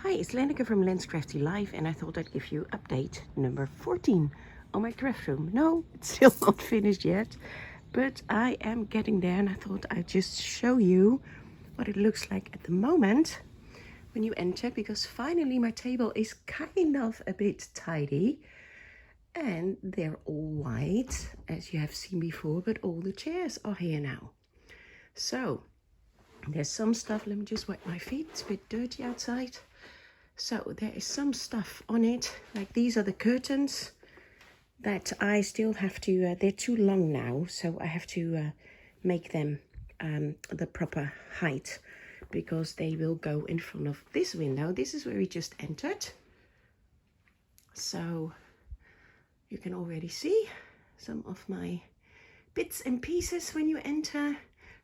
Hi, it's Lenneke from Lens Crafty Life, and I thought I'd give you update number 14 on my craft room. No, it's still not finished yet, but I am getting there, and I thought I'd just show you what it looks like at the moment when you enter, because finally my table is kind of a bit tidy, and they're all white, as you have seen before, but all the chairs are here now. So there's some stuff. Let me just wipe my feet, it's a bit dirty outside. So there is some stuff on it, like these are the curtains that I still have to, they're too long now, so I have to make them the proper height, because they will go in front of this window. This is where we just entered. So you can already see some of my bits and pieces when you enter.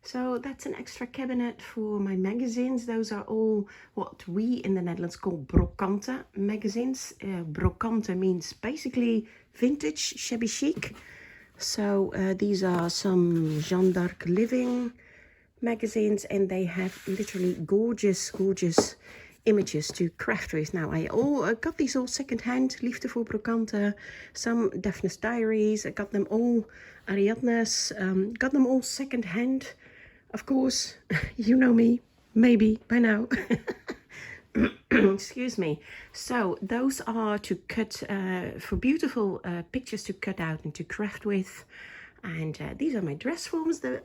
So that's an extra cabinet for my magazines. Those are all what we in the Netherlands call brocante magazines. Brocante means basically vintage, shabby chic. So these are some Jeanne d'Arc Living magazines, and they have literally gorgeous, gorgeous images to craft with. Now I got these all secondhand, Liefde voor Brocante, some Daphne's Diaries. I got them all, Ariadne's, got them all secondhand. Of course, you know me, maybe by now. Excuse me. So those are to cut, for beautiful pictures to cut out and to craft with. And these are my dress forms. The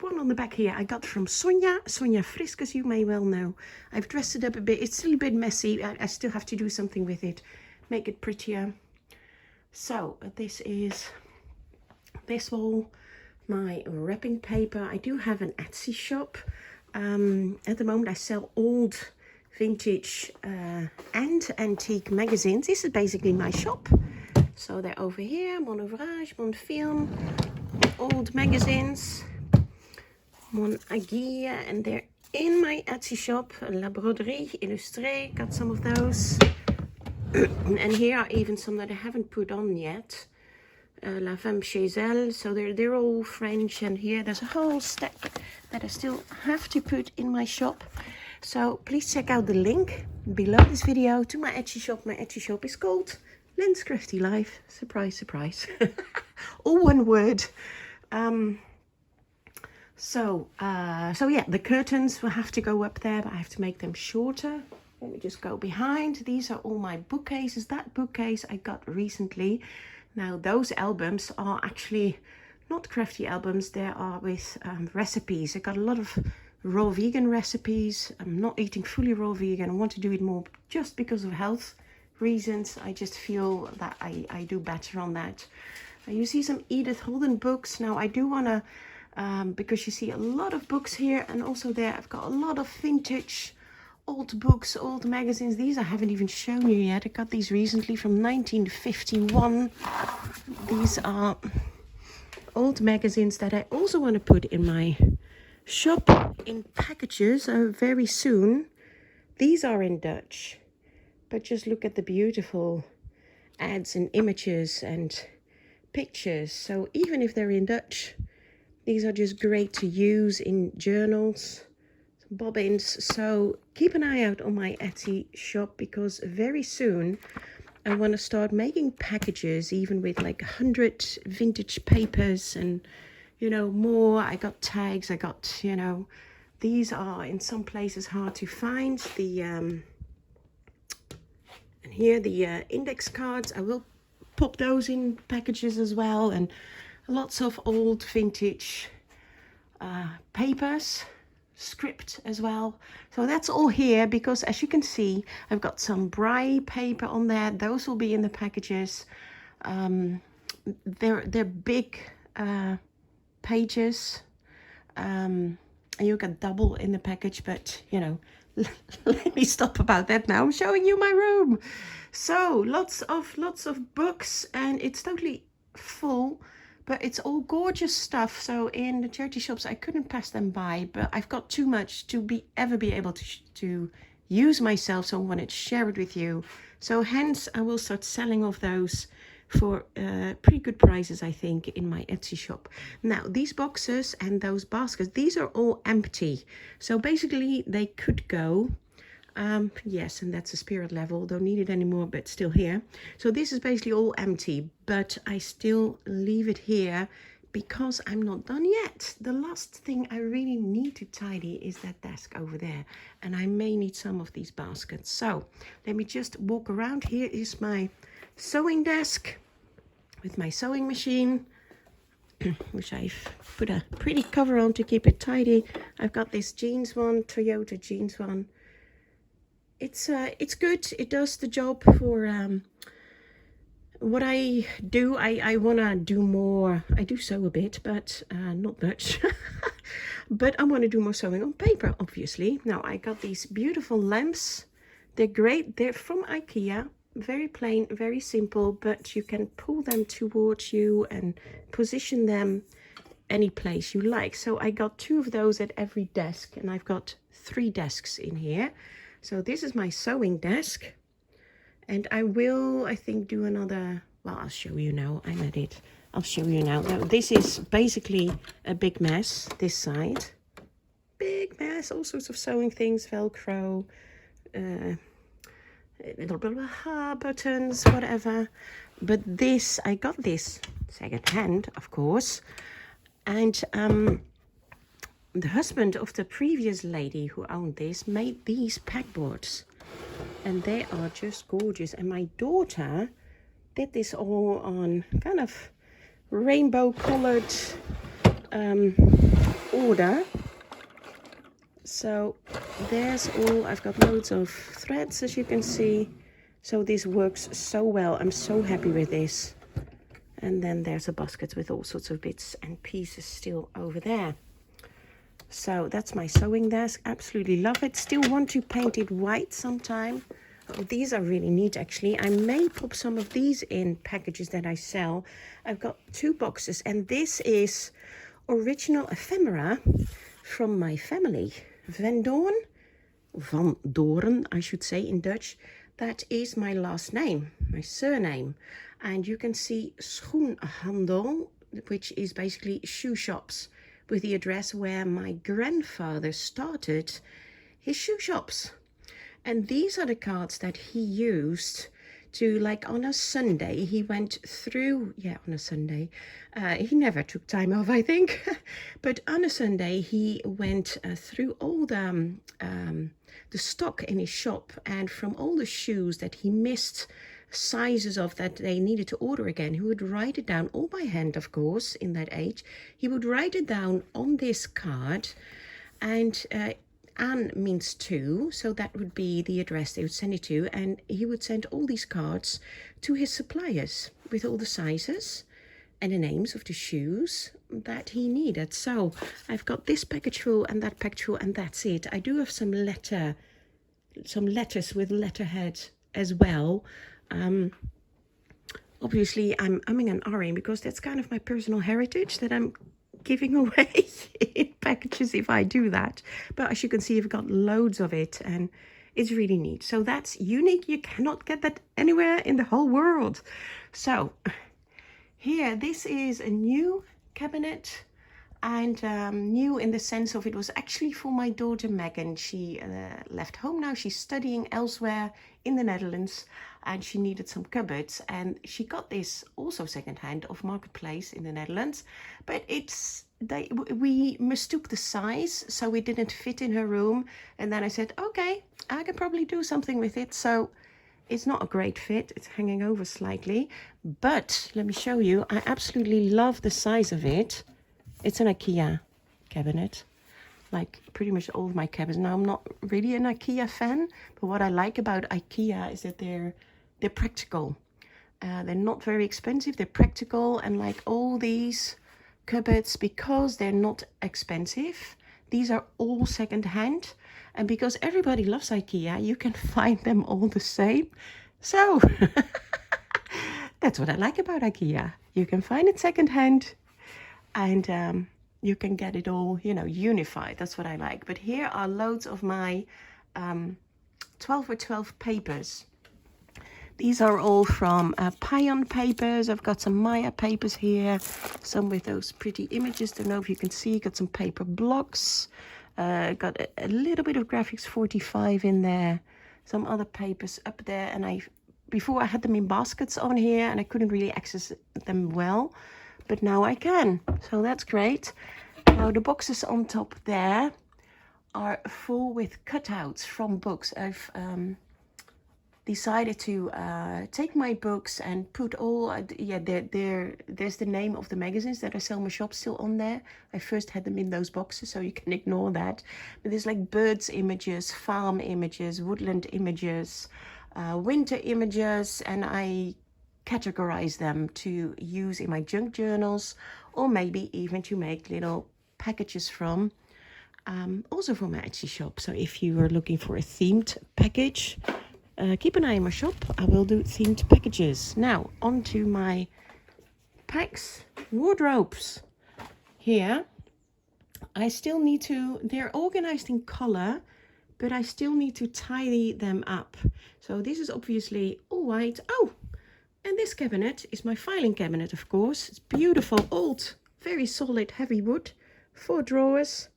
one on the back here I got from Sonja Frisk, as you may well know. I've dressed it up a bit. It's still a bit messy. I still have to do something with it, make it prettier. So this is this wall. My wrapping paper. I do have an Etsy shop. At the moment I sell old, vintage and antique magazines. This is basically my shop. So they're over here, Mon Ouvrage, Mon Film, old magazines, Mon Aiguille, and they're in my Etsy shop. La Broderie Illustrée, got some of those. And here are even some that I haven't put on yet. La Femme Chez Elle, so they're all French, and here there's a whole stack that I still have to put in my shop. So please check out the link below this video to my Etsy shop. My Etsy shop is called Lens Crafty Life. Surprise, surprise. All one word. So yeah, the curtains will have to go up there, but I have to make them shorter. Let me just go behind. These are all my bookcases. That bookcase I got recently. Now those albums are actually not crafty albums. They are with recipes. I got a lot of raw vegan recipes. I'm not eating fully raw vegan. I want to do it more just because of health reasons. I just feel that I do better on that. You see some Edith Holden books. Now I do want to, because you see a lot of books here, and also there I've got a lot of vintage old books, old magazines. These I haven't even shown you yet. I got these recently from 1951. These are old magazines that I also want to put in my shop in packages very soon. These are in Dutch, but just look at the beautiful ads and images and pictures. So even if they're in Dutch, these are just great to use in journals, bobbins. So keep an eye out on my Etsy shop, because very soon I want to start making packages, even with like 100 vintage papers and, you know, more. I got tags, I got, you know, these are in some places hard to find. The and here the index cards, I will pop those in packages as well, and lots of old vintage papers, script as well. So that's all here, because as you can see I've got some braille paper on there. Those will be in the packages. They're big pages, and you can double in the package, but you know, let me stop about that now. I'm showing you my room. So lots of books, and it's totally full, but it's all gorgeous stuff. So in the charity shops I couldn't pass them by, but I've got too much to ever be able to use myself, so I wanted to share it with you. So hence I will start selling off those for pretty good prices, I think, in my Etsy shop. Now these boxes and those baskets, these are all empty, so basically they could go Yes, and that's a spirit level. Don't need it anymore, but still here. So this is basically all empty, but I still leave it here because I'm not done yet. The last thing I really need to tidy is that desk over there, and I may need some of these baskets. So let me just walk around. Here is my sewing desk with my sewing machine, which I've put a pretty cover on to keep it tidy. I've got this jeans one, Toyota jeans one. It's good. It does the job for what I do. I want to do more. I do sew a bit, but not much. But I want to do more sewing on paper, obviously. Now I got these beautiful lamps. They're great. They're from IKEA. Very plain, very simple, but you can pull them towards you and position them any place you like. So I got 2 of those at every desk, and I've got 3 desks in here. So this is my sewing desk, and I will, I think, do another, well, I'll show you now. I'm at it. I'll show you now. Now this is basically a big mess, this side. Big mess, all sorts of sewing things, Velcro, little bit of buttons, whatever. But this, I got this second hand, of course, and the husband of the previous lady who owned this made these pegboards, and they are just gorgeous. And my daughter did this all on kind of rainbow colored order. So there's all, I've got loads of threads, as you can see. So this works so well. I'm so happy with this. And then there's a basket with all sorts of bits and pieces still over there. So that's my sewing desk. Absolutely love it. Still want to paint it white sometime. Oh, these are really neat, actually. I may pop some of these in packages that I sell. I've got 2 boxes, and this is original ephemera from my family. Van Doorn, I should say in Dutch. That is my last name, my surname. And you can see Schoenhandel, which is basically shoe shops, with the address where my grandfather started his shoe shops. And these are the cards that he used to, like, on a Sunday, he went through, on a Sunday, he never took time off, I think, but on a Sunday, he went through all the stock in his shop, and from all the shoes that he missed sizes of that they needed to order again, he would write it down, all by hand, of course, in that age. He would write it down on this card, and An means 2, so that would be the address they would send it to, and he would send all these cards to his suppliers with all the sizes and the names of the shoes that he needed. So I've got this package full and that package full, and that's it. I do have some letters with letterhead as well. Obviously I'm umming and ahhing because that's kind of my personal heritage that I'm giving away in packages if I do that. But as you can see, I've got loads of it, and it's really neat. So that's unique. You cannot get that anywhere in the whole world. So here, this is a new cabinet, and new in the sense of it was actually for my daughter Megan. She left home now. She's studying elsewhere in the Netherlands, and she needed some cupboards, and she got this also secondhand off Marketplace in the Netherlands, but we mistook the size, so it didn't fit in her room. And then I said, okay, I can probably do something with it. So it's not a great fit. It's hanging over slightly, but let me show you. I absolutely love the size of it. It's an IKEA cabinet, like pretty much all of my cabinets. Now, I'm not really an IKEA fan, but what I like about IKEA is that they're practical. They're not very expensive. They're practical, and like all these cupboards, because they're not expensive, these are all second hand, and because everybody loves IKEA, you can find them all the same. So that's what I like about IKEA. You can find it second hand, and you can get it all, unified. That's what I like. But here are loads of my 12 by 12 papers. These are all from Payan papers. I've got some Maya papers here, some with those pretty images. Don't know if you can see. Got some paper blocks. Got a little bit of Graphics 45 in there, some other papers up there, and before I had them in baskets on here and I couldn't really access them well, but now I can, so that's great. Now the boxes on top there are full with cutouts from books. I've decided to take my books and put all, there's the name of the magazines that I sell in my shop still on there. I first had them in those boxes, so you can ignore that. But there's like birds images, farm images, woodland images, winter images, and I categorize them to use in my junk journals, or maybe even to make little packages from, also for my Etsy shop. So if you are looking for a themed package, keep an eye on my shop. I will do themed packages. Now onto my packs, wardrobes. Here I still need to, they're organized in color, but I still need to tidy them up. So this is obviously all white. Oh, and this cabinet is my filing cabinet, of course. It's beautiful, old, very solid, heavy wood, 4 drawers,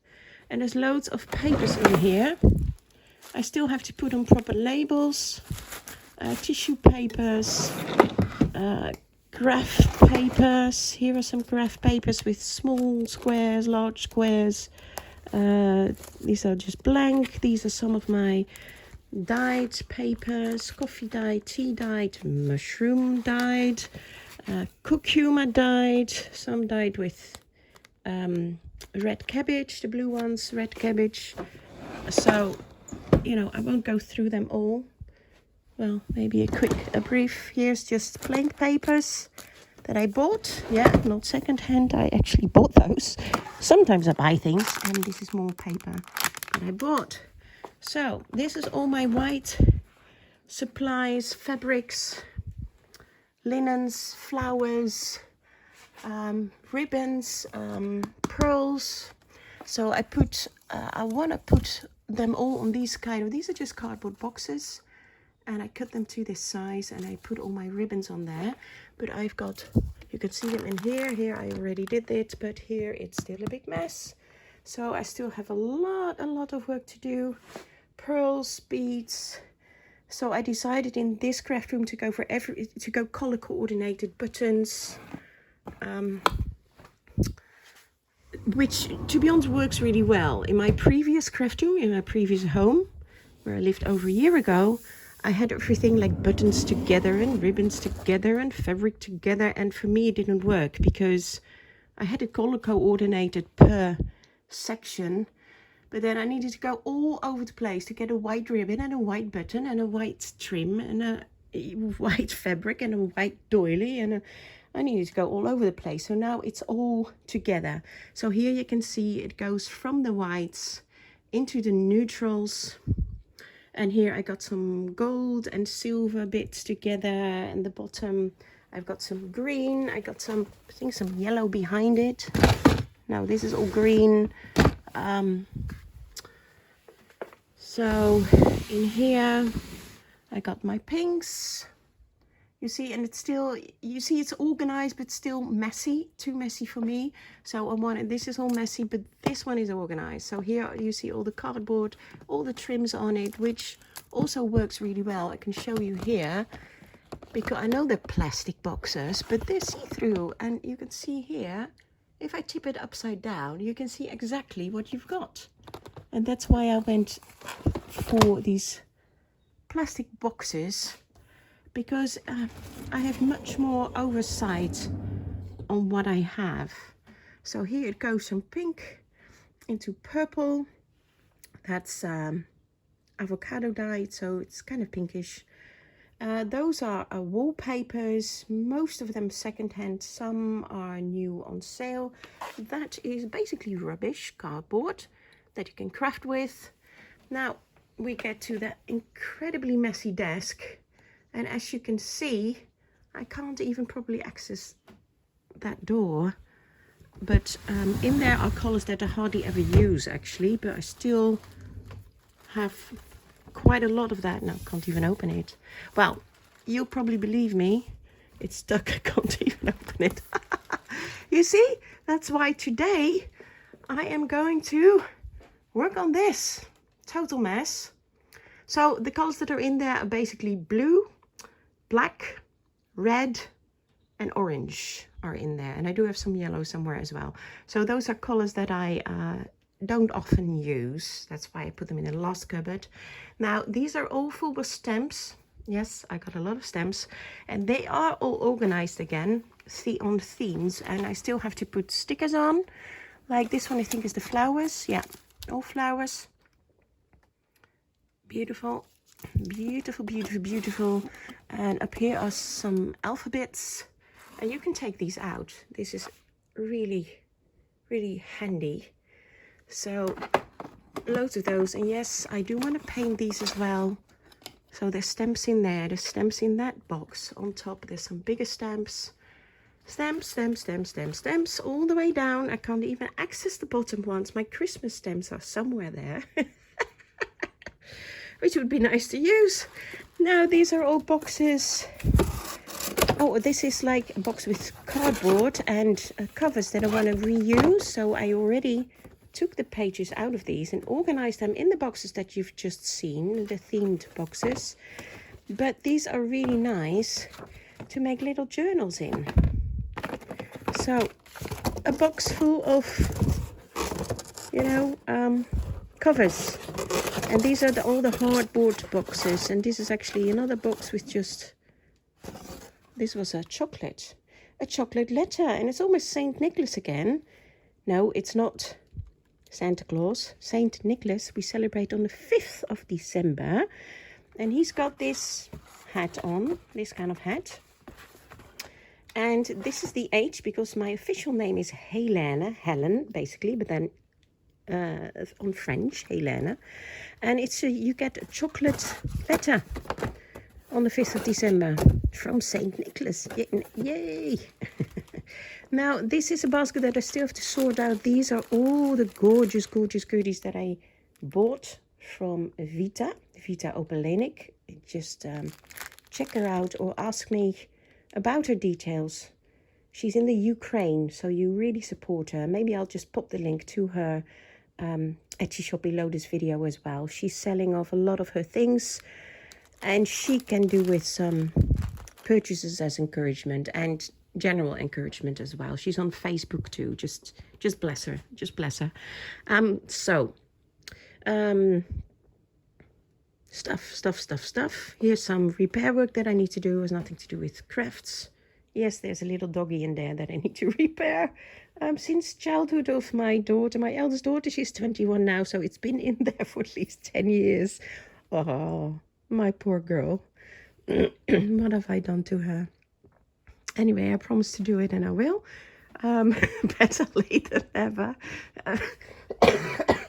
and there's loads of papers in here. I still have to put on proper labels, tissue papers, graph papers. Here are some graph papers with small squares, large squares. These are just blank. These are some of my dyed papers, coffee dyed, tea dyed, mushroom dyed, curcuma dyed, some dyed with red cabbage, the blue ones, red cabbage. So, you know, I won't go through them all. Well, maybe a brief. Here's just blank papers that I bought. Yeah, not secondhand. I actually bought those. Sometimes I buy things, and this is more paper that I bought. So this is all my white supplies, fabrics, linens, flowers, ribbons, pearls. So I want to put them all on these are just cardboard boxes, and I cut them to this size, and I put all my ribbons on there. But I've got, you can see them in here I already did it, but here it's still a big mess. So I still have a lot of work to do. Pearls, beads. So I decided in this craft room to go color coordinated buttons, which to be honest works really well. In my previous craft room, in my previous home, where I lived over a year ago, I had everything like buttons together and ribbons together and fabric together, and for me it didn't work because I had it color coordinated per section, but then I needed to go all over the place to get a white ribbon and a white button and a white trim and a white fabric and a white doily, and I needed to go all over the place. So now it's all together. So here you can see it goes from the whites into the neutrals, and here I got some gold and silver bits together, and the bottom I've got some green, I got some, I think some yellow behind it. Now this is all green. So in here I got my pinks, you see, and it's still, you see it's organized but still messy, too messy for me. So I wanted, this is all messy, but this one is organized. So here you see all the cardboard, all the trims on it, which also works really well. I can show you here, because I know they're plastic boxes, but they're see-through, and you can see here, if I tip it upside down, you can see exactly what you've got. And that's why I went for these plastic boxes, because I have much more oversight on what I have. So here it goes from pink into purple. That's avocado dyed, so it's kind of pinkish. Those are wallpapers, most of them secondhand, some are new on sale. That is basically rubbish cardboard that you can craft with. Now we get to that incredibly messy desk, and as you can see, I can't even properly access that door, but in there are colors that I hardly ever use actually, but I still have quite a lot of that. Now I can't even open it. Well, you'll probably believe me, it's stuck. I can't even open it. You see, that's why today I am going to work on this. Total mess. So the colors that are in there are basically blue, black, red, and orange are in there. And I do have some yellow somewhere as well. So those are colors that I don't often use. That's why I put them in the last cupboard. Now, these are all full with stamps. Yes, I got a lot of stamps. And they are all organized again on themes. And I still have to put stickers on. Like this one, I think is the flowers. Yeah, all flowers. Beautiful. Beautiful, beautiful, beautiful. And up here are some alphabets. And you can take these out. This is really, really handy. So loads of those. And yes, I do want to paint these as well. So there's stamps in there. There's stamps in that box. On top, there's some bigger stamps. Stamps, stamps, stamps, stamps, stamps. All the way down. I can't even access the bottom ones. My Christmas stamps are somewhere there. Which would be nice to use. Now, these are all boxes. Oh, this is like a box with cardboard and covers that I want to reuse. So I already took the pages out of these and organized them in the boxes that you've just seen, the themed boxes. But these are really nice to make little journals in. So a box full of, you know, covers. And these are all the hardboard boxes. And this is actually another box with just, this was a chocolate letter. And it's almost Saint Nicholas again. No, it's not Santa Claus. Saint Nicholas, we celebrate on the 5th of December. And he's got this hat on, this kind of hat. And this is the H because my official name is Helene, Helen, basically, but then on French, Helene. And it's you get a chocolate letter on the 5th of December from Saint Nicholas. Yay! Now, this is a basket that I still have to sort out. These are all the gorgeous, gorgeous goodies that I bought from Vita Opelenik. Just check her out or ask me about her details. She's in the Ukraine, so you really support her. Maybe I'll just pop the link to her Etsy shop below this video as well. She's selling off a lot of her things, and she can do with some purchases as encouragement and general encouragement as well. She's on Facebook too. Just bless her. Just bless her. Stuff. Here's some repair work that I need to do. It has nothing to do with crafts. Yes, there's a little doggy in there that I need to repair. Since childhood of my daughter, my eldest daughter, she's 21 now, so it's been in there for at least 10 years. Oh, my poor girl. What have I done to her? Anyway, I promised to do it and I will. Better late than ever.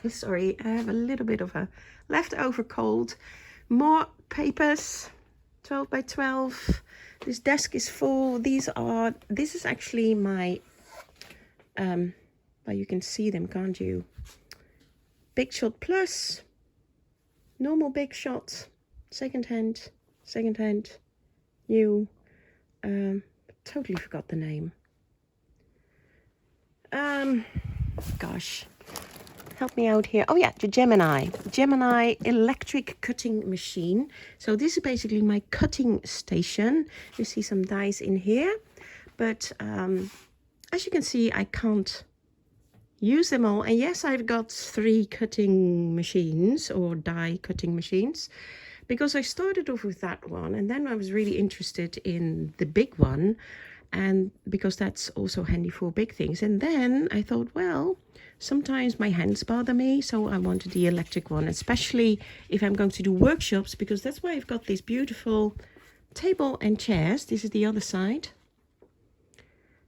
Sorry, I have a little bit of a leftover cold. More papers, 12 by 12. This desk is full. This is actually my, well, you can see them, can't you? Big Shot Plus, normal Big Shot, second hand, new, totally forgot the name. Gosh, help me out here. Oh yeah, the Gemini electric cutting machine. So this is basically my cutting station. You see some dies in here, but as you can see, I can't use them all. And yes, I've got 3 cutting machines or die cutting machines, because I started off with that one and then I was really interested in the big one, and because that's also handy for big things. And then I thought, well, sometimes my hands bother me, so I wanted the electric one, especially if I'm going to do workshops, because that's why I've got these beautiful table and chairs. This is the other side.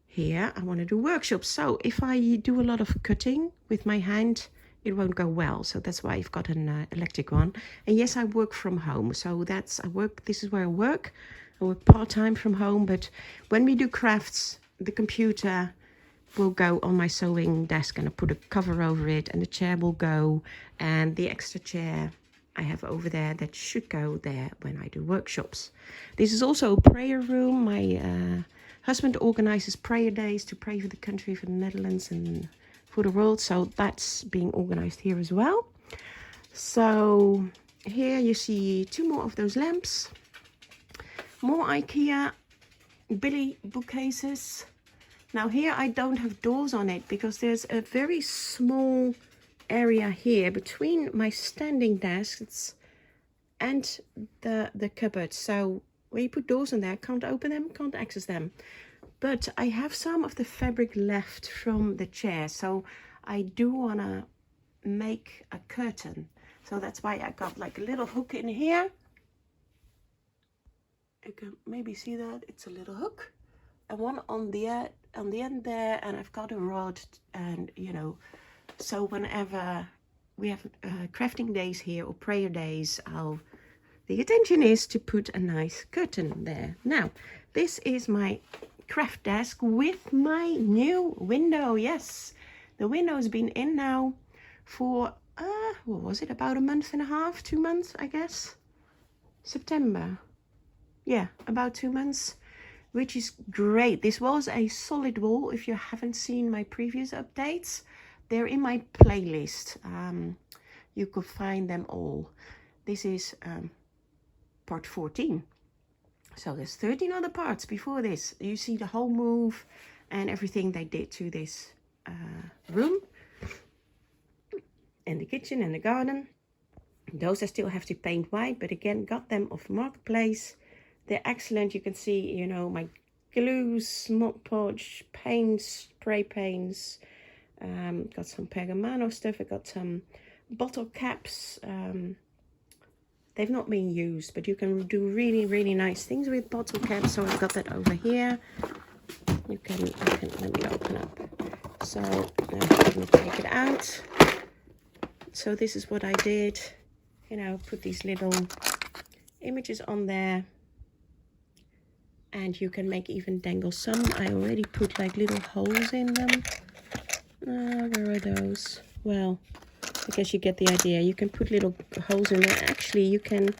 Here, I want to do workshops. So if I do a lot of cutting with my hand, it won't go well. So that's why I've got an electric one. And yes, I work from home. So this is where I work. I work part-time from home, but when we do crafts, the computer will go on my sewing desk and I put a cover over it, and the chair will go, and the extra chair I have over there that should go there when I do workshops. This is also a prayer room. My husband organizes prayer days to pray for the country, for the Netherlands and for the world, so that's being organized here as well. So here you see 2 more of those lamps, more IKEA Billy bookcases. Now here I don't have doors on it because there's a very small area here between my standing desks and the cupboard. So when you put doors on there, can't open them, can't access them. But I have some of the fabric left from the chair, so I do want to make a curtain. So that's why I got like a little hook in here. You can maybe see that it's a little hook, and one on the end there, and I've got a rod, and you know, so whenever we have crafting days here or prayer days, the intention is to put a nice curtain there. Now this is my craft desk with my new window. Yes, the window has been in now for what was it, about a month and a half, 2 months, I guess. September, yeah, about 2 months, which is great. This was a solid wall. If you haven't seen my previous updates, they're in my playlist. You could find them all. This is part 14. So there's 13 other parts before this. You see the whole move and everything they did to this room. And the kitchen and the garden. Those I still have to paint white, but again, got them off Marketplace. They're excellent. You can see, you know, my glues, Mod Podge, paints, spray paints. Got some Pergamano stuff. I got some bottle caps. They've not been used, but you can do really, really nice things with bottle caps. So I've got that over here. You can let me open up. So now let me take it out. So this is what I did. You know, put these little images on there. And you can make even dangle some. I already put like little holes in them. Where are those? Well, I guess you get the idea. You can put little holes in there. Actually, you can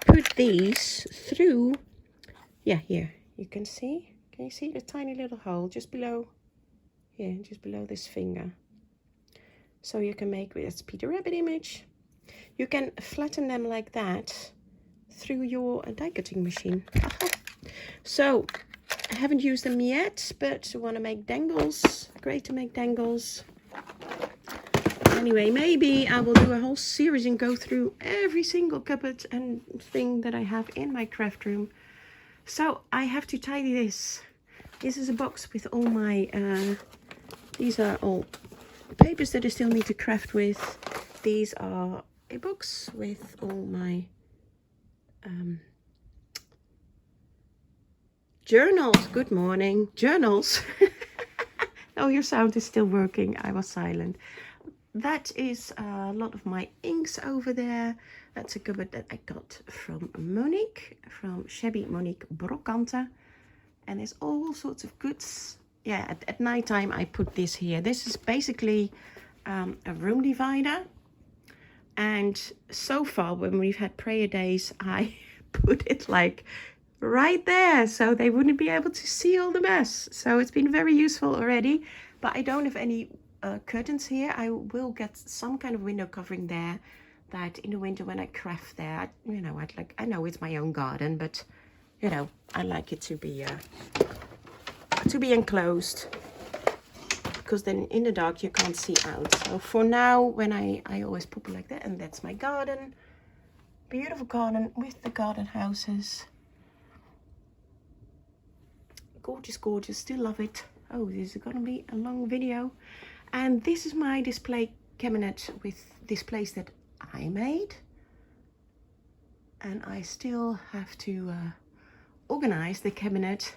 put these through. Yeah, here. You can see. Can you see the tiny little hole just below? Here, just below this finger. So you can make, it's Peter Rabbit image. You can flatten them like that through your die cutting machine. So I haven't used them yet, but I want to make dangles. Great to make dangles. Anyway, maybe I will do a whole series and go through every single cupboard and thing that I have in my craft room. So I have to tidy this. This is a box with all my, these are all papers that I still need to craft with. These are a box with all my journals. Good morning. Journals. Oh, your sound is still working. I was silent. That is a lot of my inks over there. That's a cupboard that I got from Monique, from Shabby Monique Brokante. And there's all sorts of goods. Yeah, at night time I put this here. This is basically a room divider. And so far, when we've had prayer days, I put it like right there, so they wouldn't be able to see all the mess. So it's been very useful already. But I don't have any curtains here. I will get some kind of window covering there, that in the winter when I craft there, you know, I know it's my own garden, but you know, I like it to be enclosed, because then in the dark you can't see out. So for now, when I always put it like that. And that's my garden, beautiful garden with the garden houses. Gorgeous, gorgeous, still love it. Oh, this is gonna be a long video. And this is my display cabinet with displays that I made, and I still have to organize the cabinet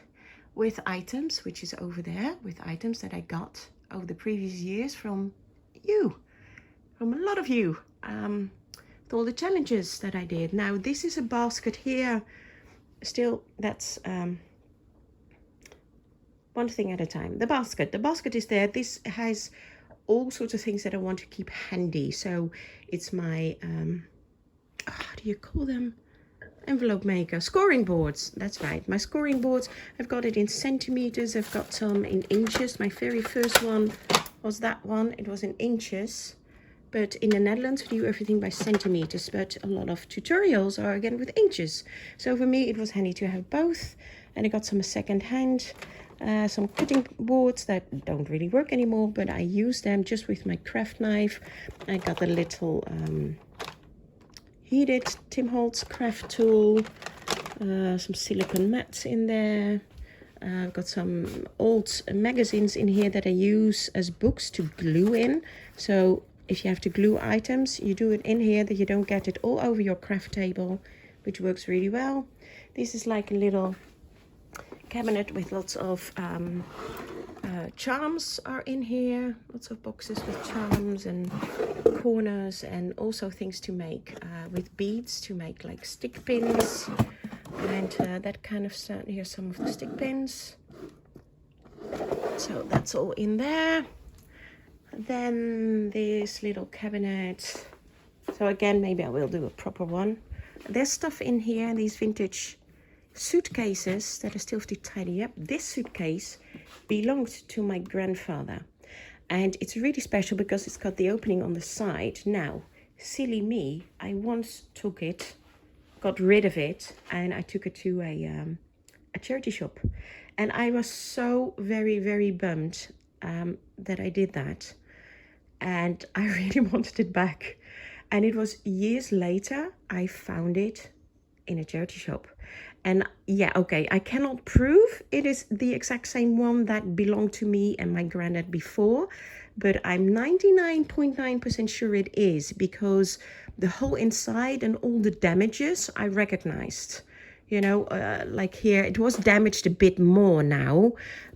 with items, which is over there, with items that I got over the previous years from you, from a lot of you, with all the challenges that I did. Now this is a basket here. Still, that's one thing at a time. The basket is there. This has all sorts of things that I want to keep handy. So it's my how do you call them? Envelope maker, scoring boards. That's right, my scoring boards. I've got it in centimeters, I've got some in inches. My very first one was that one. It was in inches. But in the Netherlands, we do everything by centimeters, but a lot of tutorials are again with inches. So for me, it was handy to have both. And I got some second hand, some cutting boards that don't really work anymore, but I use them just with my craft knife. I got a little heated Tim Holtz craft tool, some silicone mats in there. I've got some old magazines in here that I use as books to glue in. So if you have to glue items, you do it in here that you don't get it all over your craft table, which works really well. This is like a little cabinet with lots of charms are in here. Lots of boxes with charms and corners, and also things to make with beads to make like stick pins. And that kind of stuff. Here's some of the stick pins. So that's all in there. Then this little cabinet. So again, maybe I will do a proper one. There's stuff in here, these vintage suitcases that I still have to tidy up. This suitcase belonged to my grandfather. And it's really special because it's got the opening on the side. Now, silly me, I once took it, got rid of it, and I took it to a charity shop. And I was so very, very bummed that I did that. And I really wanted it back. And it was years later, I found it in a charity shop. And yeah, okay, I cannot prove it is the exact same one that belonged to me and my granddad before, but I'm 99.9% sure it is, because the whole inside and all the damages I recognized. You know, like here, it was damaged a bit more now,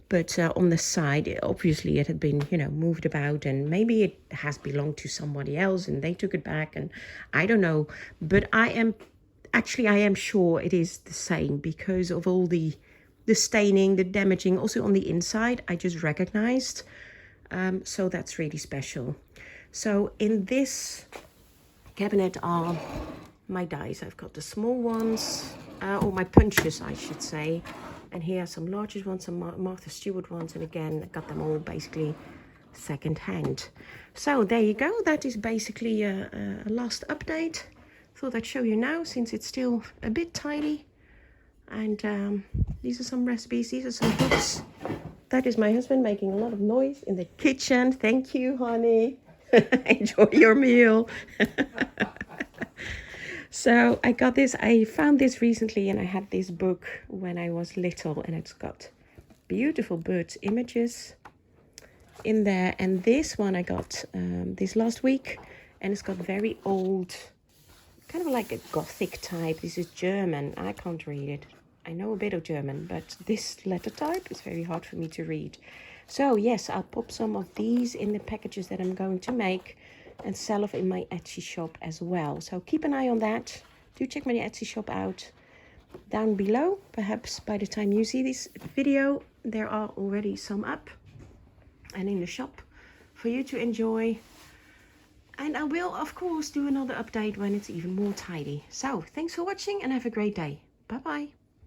but on the side, obviously it had been, you know, moved about, and maybe it has belonged to somebody else and they took it back, and I don't know. But I am sure it is the same because of all the staining, the damaging, also on the inside, I just recognized. So that's really special. So in this cabinet are my dies. I've got the small ones, or my punches, I should say. And here are some larger ones, some Martha Stewart ones. And again, I got them all basically second hand. So there you go. That is basically a last update. Thought I'd show you now since it's still a bit tidy. And these are some recipes. These are some books. That is my husband making a lot of noise in the kitchen. Thank you, honey. Enjoy your meal. So I got this. I found this recently, and I had this book when I was little, and it's got beautiful bird images in there. And this one I got this last week, and it's got very old, kind of like a Gothic type. This is German. I can't read it. I know a bit of German, but this letter type is very hard for me to read. So yes, I'll pop some of these in the packages that I'm going to make and sell off in my Etsy shop as well. So keep an eye on that. Do check my Etsy shop out down below. Perhaps by the time you see this video, there are already some up and in the shop for you to enjoy. And I will, of course, do another update when it's even more tidy. So thanks for watching and have a great day. Bye-bye.